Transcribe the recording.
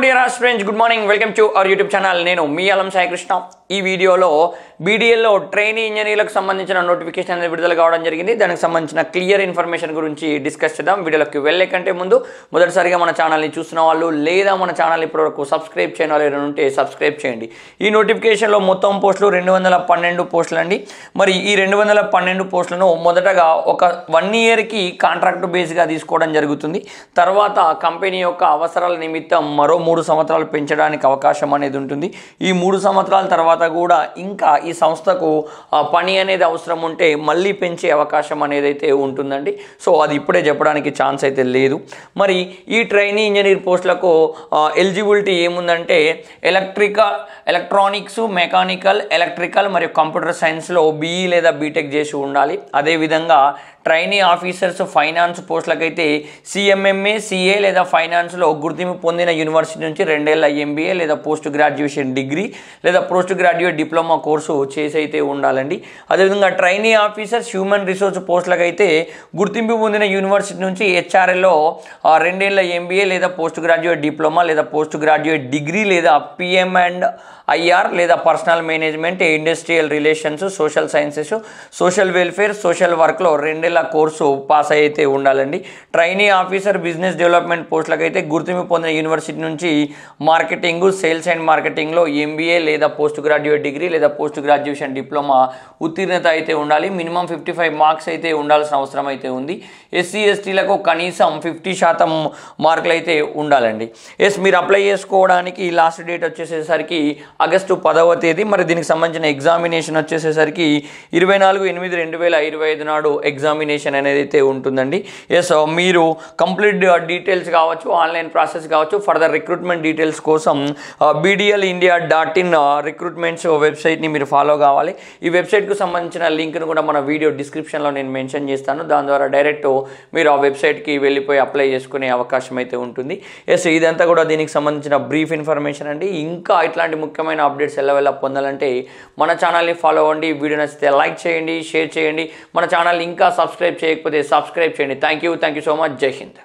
dear aspirants, good morning. Welcome to our YouTube channel. నేను మీ అలం సాయి కృష్ణ. ఈ వీడియోలో BDL లో ట్రైనీ ఇంజనీర్లకు సంబంధించిన నోటిఫికేషన్ అనేది విడుదల కావడం జరిగింది. దానికి సంబంధించిన క్లియర్ ఇన్ఫర్మేషన్ గురించి డిస్కస్ చేద్దాం. వీడియోలోకి వెళ్ళే కంటే ముందు మొదటిసారిగా మన ఛానల్ని చూస్తున్న వాళ్ళు లేదా మన ఛానల్ ఇప్పటివరకు సబ్స్క్రైబ్ చేయని వాళ్ళు ఉంటే సబ్స్క్రైబ్ చేయండి. ఈ నోటిఫికేషన్లో మొత్తం పోస్టులు 212 పోస్టులు అండి. మరి ఈ 212 పోస్టులను మొదటగా ఒక 1 ఇయర్కి కాంట్రాక్ట్ బేస్గా తీసుకోవడం జరుగుతుంది. తర్వాత కంపెనీ యొక్క అవసరాల నిమిత్తం మరో 3 సంవత్సరాలు పెంచడానికి అవకాశం అనేది ఉంటుంది. ఈ 3 సంవత్సరాల తర్వాత కూడా ఇంకా ఈ సంస్థకు పని అనేది అవసరం ఉంటే మళ్ళీ పెంచే అవకాశం అనేది అయితే ఉంటుందండి. సో అది ఇప్పుడే చెప్పడానికి ఛాన్స్ అయితే లేదు. మరి ఈ ట్రైనీ ఇంజనీర్ పోస్టులకు ఎలిజిబిలిటీ ఏముందంటే ఎలక్ట్రానిక్స్, మెకానికల్, ఎలక్ట్రికల్ మరియు కంప్యూటర్ సైన్స్లో BE లేదా బీటెక్ చేసి ఉండాలి. అదేవిధంగా ట్రైనీ ఆఫీసర్స్ ఫైనాన్స్ పోస్టులకైతే CMMA, CA లేదా ఫైనాన్స్లో గుర్తింపు పొందిన యూనివర్సిటీ నుంచి 2 ఏళ్ల MBA లేదా పోస్ట్ గ్రాడ్యుయేషన్ డిగ్రీ లేదా పోస్ట్ గ్రాడ్యుయేట్ డిప్లొమా కోర్సు చేసి అయితే ఉండాలండి. అదేవిధంగా ట్రైనీ ఆఫీసర్స్ హ్యూమన్ రిసోర్స్ పోస్టులకైతే గుర్తింపు పొందిన యూనివర్సిటీ నుంచి HRLలో 2 ఏళ్ల MBA లేదా పోస్ట్ గ్రాడ్యుయేట్ డిప్లొమా లేదా పోస్ట్ గ్రాడ్యుయేట్ డిగ్రీ లేదా PM&IR లేదా personal management, industrial relations, social sciences, social welfare, social వర్క్లో 2 ఏళ్ల కోర్సు పాస్ అయితే ఉండాలండి. ట్రైనీ ఆఫీసర్ బిజినెస్ డెవలప్మెంట్ పోస్టులకైతే గుర్తింపు పొందిన యూనివర్సిటీ నుంచి మార్కెటింగ్, సేల్స్ అండ్ మార్కెటింగ్లో MBA లేదా పోస్ట్ గ్రాడ్యుయేట్ డిగ్రీ లేదా పోస్ట్ గ్రాడ్యుయేషన్ డిప్లొమా ఉత్తీర్ణత అయితే ఉండాలి. మినిమం 55 మార్క్స్ అయితే ఉండాల్సిన అవసరం అయితే ఉంది. SC, STలకు కనీసం 50% మార్కులు అయితే ఉండాలండి. మీరు అప్లై చేసుకోవడానికి లాస్ట్ డేట్ వచ్చేసేసరికి ఆగస్టు 10వ తేదీ. మరి దీనికి సంబంధించిన ఎగ్జామినేషన్ వచ్చేసేసరికి 24/8/2025 నాడు ఎగ్జామినేషన్ అనేది అయితే ఉంటుందండి. మీరు కంప్లీట్ డీటెయిల్స్ కావచ్చు, ఆన్లైన్ ప్రాసెస్ కావచ్చు, ఫర్దర్ రిక్రూట్మెంట్ డీటెయిల్స్ కోసం BDLindia.in రిక్రూట్మెంట్స్ వెబ్సైట్ని మీరు ఫాలో కావాలి. ఈ వెబ్సైట్కు సంబంధించిన లింక్ను కూడా మన వీడియో డిస్క్రిప్షన్లో నేను మెన్షన్ చేస్తాను. దాని ద్వారా డైరెక్ట్ మీరు ఆ వెబ్సైట్కి వెళ్ళిపోయి అప్లై చేసుకునే అవకాశం అయితే ఉంటుంది. ఇదంతా కూడా దీనికి సంబంధించిన బ్రీఫ్ ఇన్ఫర్మేషన్ అండి. ఇంకా ఇట్లాంటి ముఖ్యమైన అప్డేట్స్ ఎలా పొందాలంటే మన ఛానల్ని ఫాలో అవ్వండి. వీడియో నచ్చితే లైక్ చేయండి, షేర్ చేయండి. మన ఛానల్ ఇంకా సబ్స్క్రైబ్ చేయకపోతే సబ్స్క్రైబ్ చేయండి. Thank you so much. జై హింద్.